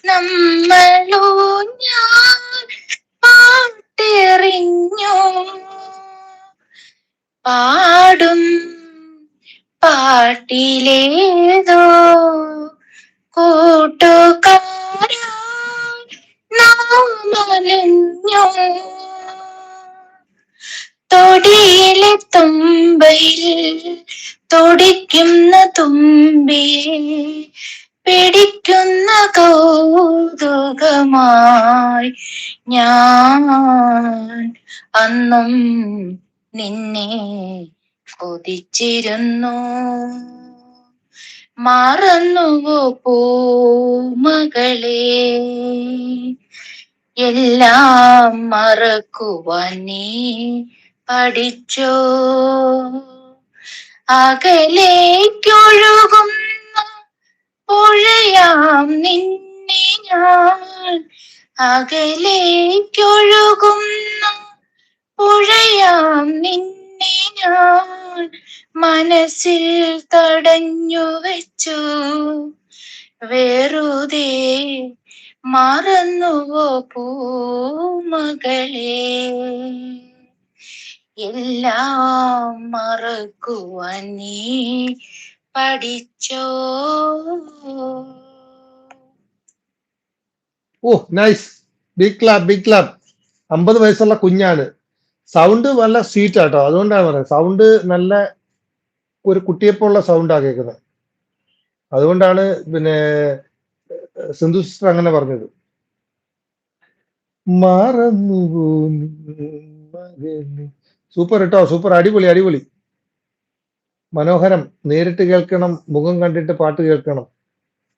നമ്മളോ ഞാൻ പാട്ടെറിഞ്ഞു പാടും പാട്ടിലേതോ കൂട്ടുകാരാ നാം അലഞ്ഞു തൊടിയിലെ തുമ്പയിൽ തുടിക്കുന്ന തുമ്പിയെ പിടിക്കുന്ന കൗതുകമായി ഞാൻ അന്നും നിന്നെ കൊതിച്ചിരുന്നു. മറന്നുവോ പൂമകളെ എല്ലാം മറക്കുവാൻ നീ പഠിച്ചോ? അകലേക്കൊഴുകുന്ന പുഴയാം നിന്നെ ഞാൻ അകലേക്കൊഴുകുന്ന പുഴയാം നിന്നെ ഞാൻ മനസ്സിൽ തടഞ്ഞു വെച്ചു വെറുതെ മറന്നുവോ പൂമകളെ എല്ലാം മറക്കുവാൻ നീ പഠിച്ചോ? Oh nice, big clap big clap. 50 വയസ്സുള്ള കുഞ്ഞാണ്. സൗണ്ട് നല്ല സ്വീറ്റ് ആട്ടോ, അതുകൊണ്ടാണ് പറയുന്നത്. സൗണ്ട് നല്ല ഒരു കുട്ടിയെപ്പോലുള്ള സൗണ്ടാ കേൾക്കുന്നത്. അതുകൊണ്ടാണ് പിന്നെ സിന്ധു സിസ്റ്റർ അങ്ങനെ പറഞ്ഞത്. മറന്നുപോ സൂപ്പർ കേട്ടോ, സൂപ്പർ, അടിപൊളി അടിപൊളി, മനോഹരം. നേരിട്ട് കേൾക്കണം, മുഖം കണ്ടിട്ട് പാട്ട് കേൾക്കണം.